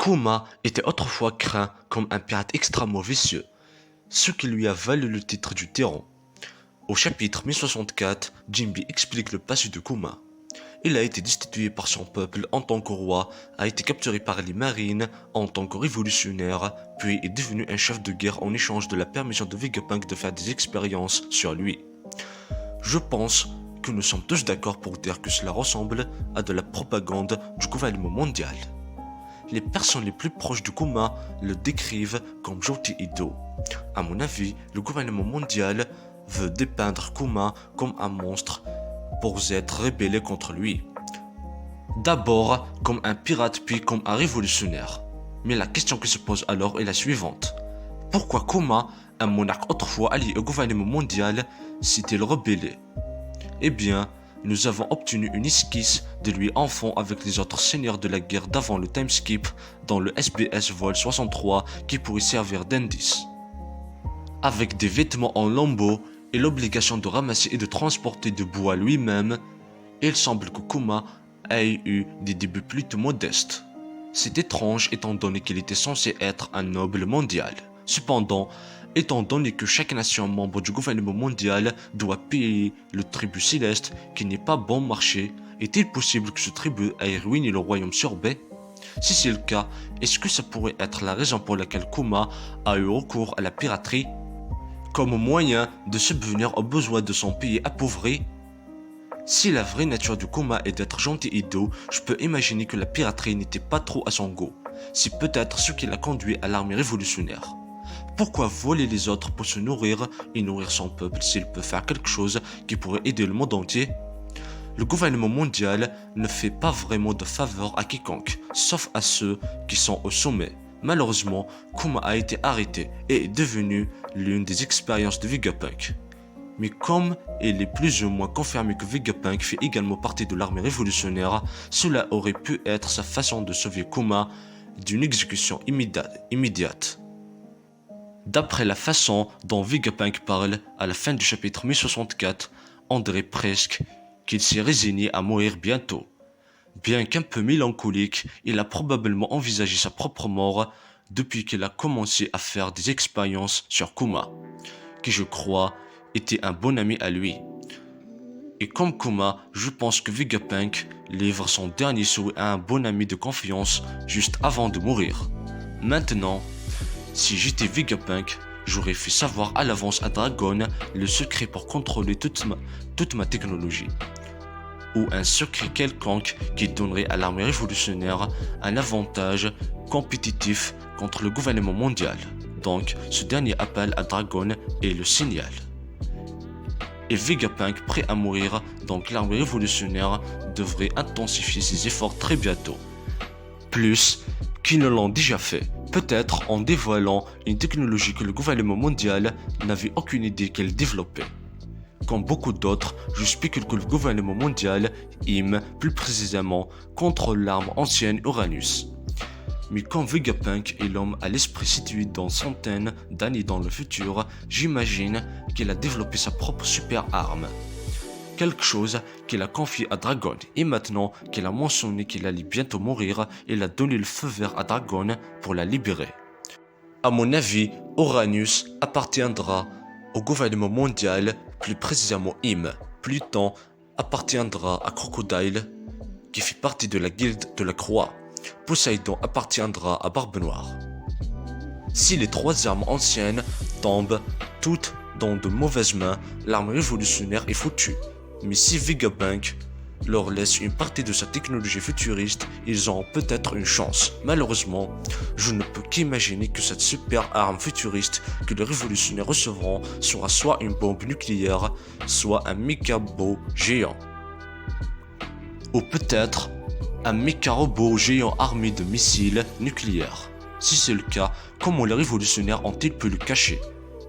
Kuma était autrefois craint comme un pirate extrêmement vicieux, ce qui lui a valu le titre du tyran. Au chapitre 1064, Jinbe explique le passé de Kuma. Il a été destitué par son peuple en tant que roi, a été capturé par les marines en tant que révolutionnaire, puis est devenu un chef de guerre en échange de la permission de Vegapunk de faire des expériences sur lui. Je pense que nous sommes tous d'accord pour dire que cela ressemble à de la propagande du gouvernement mondial. Les personnes les plus proches de Kuma le décrivent comme Joti Ido. À mon avis, le gouvernement mondial veut dépeindre Kuma comme un monstre pour s'être rébellé contre lui. D'abord comme un pirate puis comme un révolutionnaire. Mais la question qui se pose alors est la suivante. Pourquoi Kuma, un monarque autrefois allié au gouvernement mondial, s'est-il rebellé? Eh bien, nous avons obtenu une esquisse de lui enfant avec les autres seigneurs de la guerre d'avant le timeskip dans le SBS Vol 63 qui pourrait servir d'indice. Avec des vêtements en lambeaux et l'obligation de ramasser et de transporter du bois lui-même, il semble que Kuma ait eu des débuts plutôt modestes. C'est étrange étant donné qu'il était censé être un noble mondial. Cependant, étant donné que chaque nation membre du gouvernement mondial doit payer le tribut céleste qui n'est pas bon marché, est-il possible que ce tribut ait ruiné le royaume sorbet? Si c'est le cas, est-ce que ça pourrait être la raison pour laquelle Kuma a eu recours à la piraterie comme moyen de subvenir aux besoins de son pays appauvri? Si la vraie nature de Kuma est d'être gentil et doux, je peux imaginer que la piraterie n'était pas trop à son goût. C'est peut-être ce qui l'a conduit à l'armée révolutionnaire. Pourquoi voler les autres pour se nourrir et nourrir son peuple s'il peut faire quelque chose qui pourrait aider le monde entier? Le gouvernement mondial ne fait pas vraiment de faveur à quiconque, sauf à ceux qui sont au sommet. Malheureusement, Kuma a été arrêté et est devenu l'une des expériences de Vegapunk. Mais comme il est plus ou moins confirmé que Vegapunk fait également partie de l'armée révolutionnaire, cela aurait pu être sa façon de sauver Kuma d'une exécution immédiate. D'après la façon dont Vegapunk parle à la fin du chapitre 1064, on dirait presque qu'il s'est résigné à mourir bientôt. Bien qu'un peu mélancolique, il a probablement envisagé sa propre mort depuis qu'il a commencé à faire des expériences sur Kuma, qui je crois était un bon ami à lui. Et comme Kuma, je pense que Vegapunk livre son dernier souhait à un bon ami de confiance juste avant de mourir. Maintenant, si j'étais Vegapunk, j'aurais fait savoir à l'avance à Dragon le secret pour contrôler toute ma technologie. Ou un secret quelconque qui donnerait à l'armée révolutionnaire un avantage compétitif contre le gouvernement mondial. Donc, ce dernier appel à Dragon est le signal. Et Vegapunk prêt à mourir, donc l'armée révolutionnaire devrait intensifier ses efforts très bientôt. Plus qu'ils ne l'ont déjà fait. Peut-être en dévoilant une technologie que le gouvernement mondial n'avait aucune idée qu'elle développait. Comme beaucoup d'autres, je spécule que le gouvernement mondial, IM plus précisément, contrôle l'arme ancienne Uranus. Mais quand Vegapunk est l'homme à l'esprit situé dans centaines d'années dans le futur, j'imagine qu'il a développé sa propre super arme. Quelque chose qu'il a confié à Dragon, et maintenant qu'il a mentionné qu'il allait bientôt mourir, il a donné le feu vert à Dragon pour la libérer. À mon avis, Uranus appartiendra au gouvernement mondial, plus précisément IM. Pluton appartiendra à Crocodile, qui fait partie de la guilde de la Croix. Poséidon appartiendra à Barbe Noire. Si les trois armes anciennes tombent toutes dans de mauvaises mains, l'arme révolutionnaire est foutue. Mais si Vegapunk leur laisse une partie de sa technologie futuriste, ils auront peut-être une chance. Malheureusement, je ne peux qu'imaginer que cette super arme futuriste que les révolutionnaires recevront sera soit une bombe nucléaire, soit un méca-robot géant. Ou peut-être un méca-robot géant armé de missiles nucléaires. Si c'est le cas, comment les révolutionnaires ont-ils pu le cacher?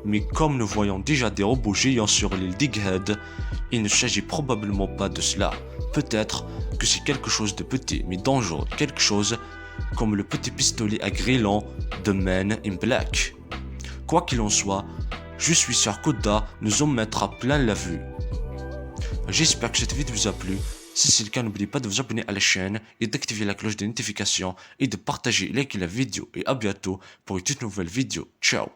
Mais comme nous voyons déjà des robots géants sur l'île d'Egghead, il ne s'agit probablement pas de cela. Peut-être que c'est quelque chose de petit mais dangereux, quelque chose comme le petit pistolet à grillon de Men in Black. Quoi qu'il en soit, je suis sûr qu'Oda nous en mettra plein la vue. J'espère que cette vidéo vous a plu. Si c'est le cas, n'oubliez pas de vous abonner à la chaîne et d'activer la cloche de notification et de partager et liker la vidéo. Et à bientôt pour une toute nouvelle vidéo. Ciao.